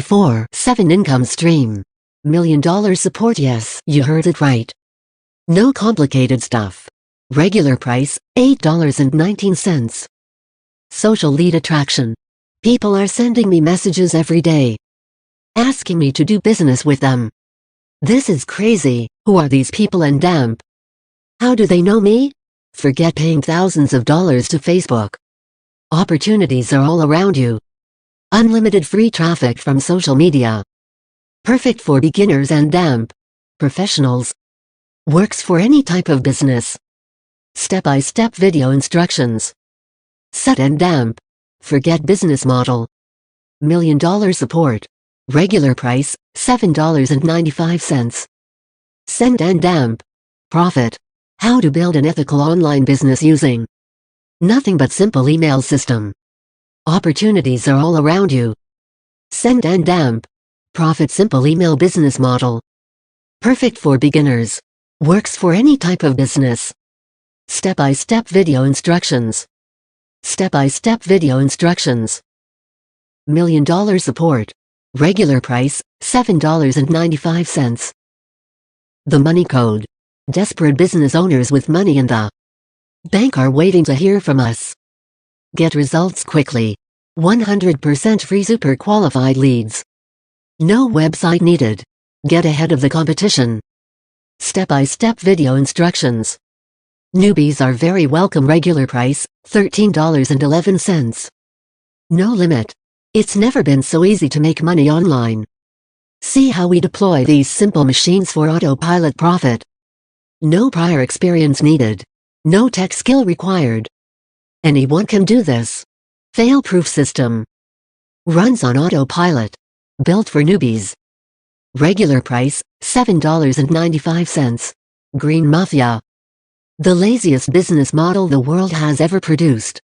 24/7 income stream. $1 million support. Yes, you heard it right. No complicated stuff. Regular price, $8.19. Social lead attraction. People are sending me messages every day, asking me to do business with them. This is crazy. Who are these people and damp? How do they know me? Forget paying thousands of dollars to Facebook. Opportunities are all around you. Unlimited free traffic from social media. Perfect for beginners and damp professionals. Works for any type of business. Step-by-step video instructions. Set and damp. Forget business model. $1 million support. Regular price, $7.95. Send and damp. Profit. How to build an ethical online business using nothing but simple email system. Opportunities are all around you. Send and damp. Profit simple email business model. Perfect for beginners. Works for any type of business. Step-by-step video instructions. Step-by-step video instructions. $1 million support. Regular price, $7.95. The money code. Desperate business owners with money in the bank are waiting to hear from us. Get results quickly. 100% free super qualified leads. No website needed. Get ahead of the competition. Step-by-step video instructions. Newbies are very welcome. Regular price, $13.11. No limit. It's never been so easy to make money online. See how we deploy these simple machines for autopilot profit. No prior experience needed. No tech skill required. Anyone can do this. Fail-proof system. Runs on autopilot. Built for newbies. Regular price, $7.95. Green Mafia. The laziest business model the world has ever produced.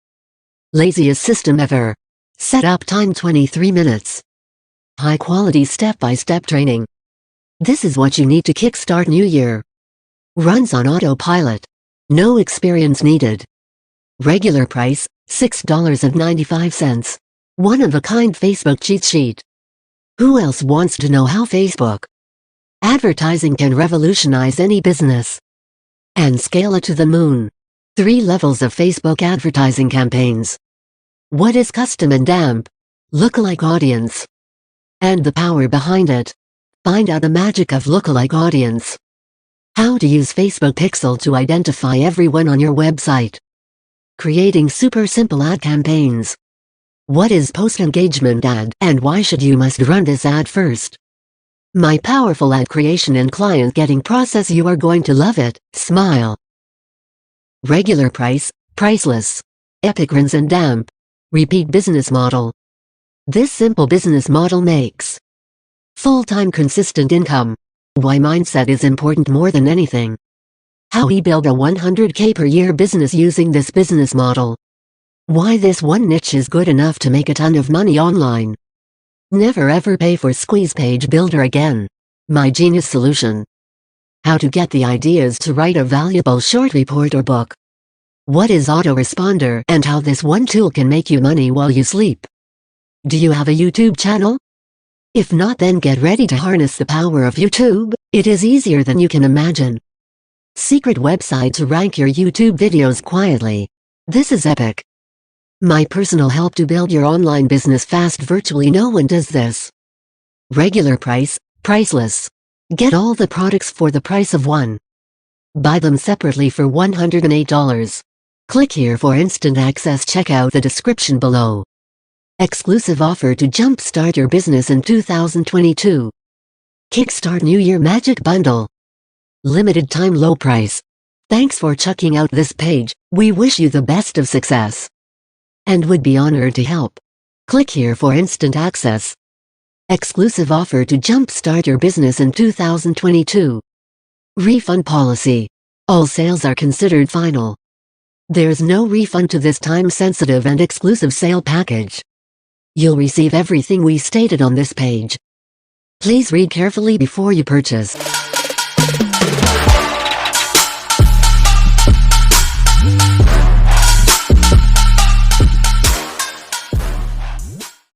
Laziest system ever. Setup time 23 minutes. High quality step-by-step training. This is what you need to kickstart New Year. Runs on autopilot. No experience needed. Regular price, $6.95. One-of-a-kind Facebook cheat sheet. Who else wants to know how Facebook advertising can revolutionize any business and scale it to the moon? 3 levels of Facebook advertising campaigns. What is custom and damp? Lookalike audience. And the power behind it. Find out the magic of lookalike audience. How to use Facebook Pixel to identify everyone on your website. Creating super simple ad campaigns. What is post-engagement ad and why should you must run this ad first? My powerful ad creation and client getting process. You are going to love it. Smile. Regular price, priceless. EverGreen and damp. Repeat business model. This simple business model makes full-time consistent income. Why mindset is important more than anything. How we build a 100K per year business using this business model. Why this one niche is good enough to make a ton of money online. Never ever pay for squeeze page builder again. My genius solution. How to get the ideas to write a valuable short report or book. What is autoresponder and how this one tool can make you money while you sleep. Do you have a YouTube channel? If not, then get ready to harness the power of YouTube. It is easier than you can imagine. Secret website to rank your YouTube videos quietly. This is epic. My personal help to build your online business fast. Virtually no one does this. Regular price, priceless. Get all the products for the price of one. Buy them separately for $108. Click here for instant access. Check out the description below. Exclusive offer to jumpstart your business in 2022. Kickstart New Year Magic Bundle. Limited time low price. Thanks for checking out this page. We wish you the best of success. And would be honored to help. Click here for instant access. Exclusive offer to jumpstart your business in 2022. Refund policy. All sales are considered final. There's no refund to this time-sensitive and exclusive sale package. You'll receive everything we stated on this page. Please read carefully before you purchase.